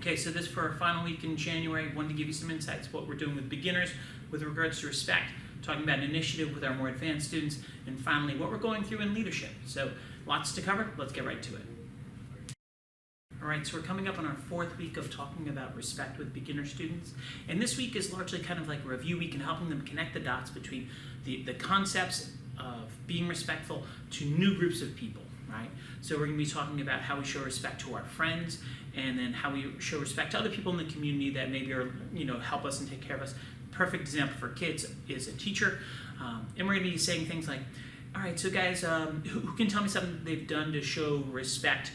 Okay, so this for our final week in January, wanted to give you some insights, what we're doing with beginners with regards to respect, talking about an initiative with our more advanced students, and finally, what we're going through in leadership. So lots to cover, let's get right to it. All right, so we're coming up on our fourth week of talking about respect with beginner students. And this week is largely kind of like a review week and helping them connect the dots between the concepts of being respectful to new groups of people, right? So we're going to be talking about how we show respect to our friends, and then how we show respect to other people in the community that maybe are, help us and take care of us. Perfect example for kids is a teacher. And we're going to be saying things like, all right, so guys, who can tell me something they've done to show respect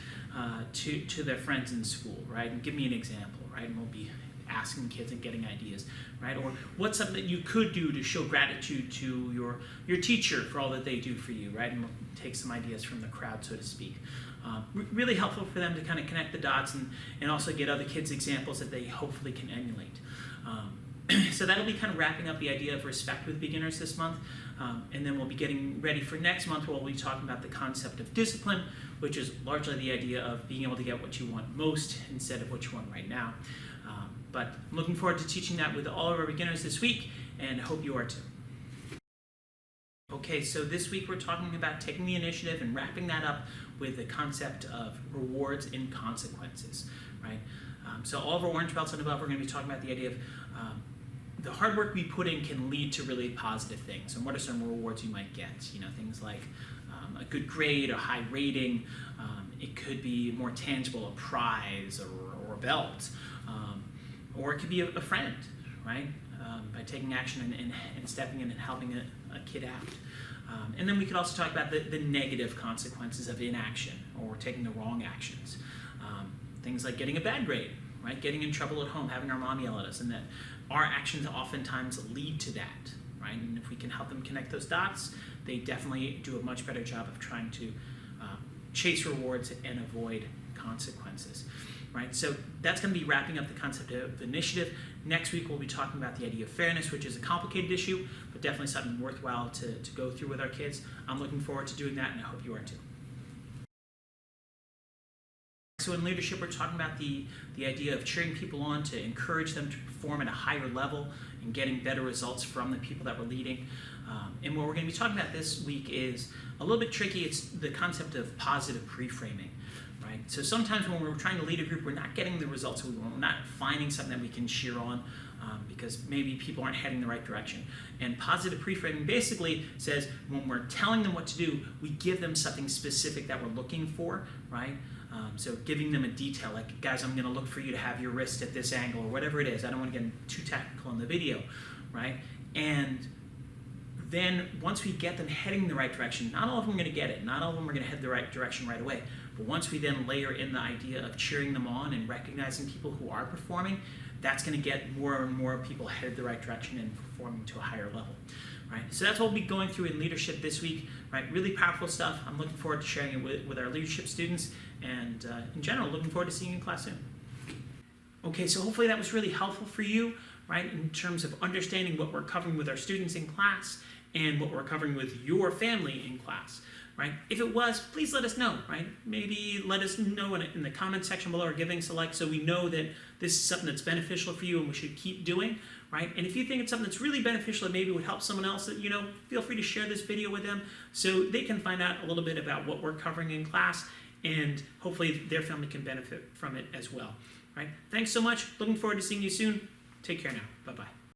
to their friends in school, right? And give me an example, right? And we'll be asking kids and getting ideas, right? Or what's something that you could do to show gratitude to your teacher for all that they do for you, right? And we'll take some ideas from the crowd, so to speak. Really helpful for them to kind of connect the dots and also get other kids examples that they hopefully can emulate. So that'll be kind of wrapping up the idea of respect with beginners this month. And then we'll be getting ready for next month, where we'll be talking about the concept of discipline, which is largely the idea of being able to get what you want most instead of what you want right now. But I'm looking forward to teaching that with all of our beginners this week, and hope you are too. Okay, so this week we're talking about taking the initiative and wrapping that up with the concept of rewards and consequences, right? So all of our orange belts and above, we're going to be talking about the idea of the hard work we put in can lead to really positive things. And what are some rewards you might get? Things like a good grade, a high rating. It could be more tangible, a prize or a belt. Or it could be a friend, right? By taking action and stepping in and helping a kid out. And then we could also talk about the negative consequences of inaction or taking the wrong actions. Things like getting a bad grade, right? Getting in trouble at home, having our mom yell at us, and that our actions oftentimes lead to that, right? And if we can help them connect those dots, they definitely do a much better job of trying to chase rewards and avoid consequences, right? So that's going to be wrapping up the concept of initiative. Next week, we'll be talking about the idea of fairness, which is a complicated issue, but definitely something worthwhile to go through with our kids. I'm looking forward to doing that, and I hope you are too. So in leadership, we're talking about the idea of cheering people on to encourage them to perform at a higher level and getting better results from the people that we're leading. And what we're going to be talking about this week is a little bit tricky. It's the concept of positive pre-framing, right? So sometimes when we're trying to lead a group, we're not getting the results we want. We're not finding something that we can cheer on because maybe people aren't heading the right direction. And positive pre-framing basically says when we're telling them what to do, we give them something specific that we're looking for, right? So giving them a detail, like, guys, I'm going to look for you to have your wrist at this angle, or whatever it is. I don't want to get too technical in the video, right? And then once we get them heading the right direction, not all of them are going to get it. Not all of them are going to head the right direction right away. But once we then layer in the idea of cheering them on and recognizing people who are performing, that's going to get more and more people headed the right direction and performing to a higher level. Right? So that's what we'll be going through in leadership this week. Right? Really powerful stuff. I'm looking forward to sharing it with our leadership students, and in general, looking forward to seeing you in class soon. Okay, so hopefully that was really helpful for you, right, in terms of understanding what we're covering with our students in class and what we're covering with your family in class. Right? If it was, please let us know, right? Maybe let us know in the comment section below, or giving us a like, so we know that this is something that's beneficial for you and we should keep doing, right? And if you think it's something that's really beneficial and maybe would help someone else, that feel free to share this video with them so they can find out a little bit about what we're covering in class, and hopefully their family can benefit from it as well, right? Thanks so much. Looking forward to seeing you soon. Take care now. Bye-bye.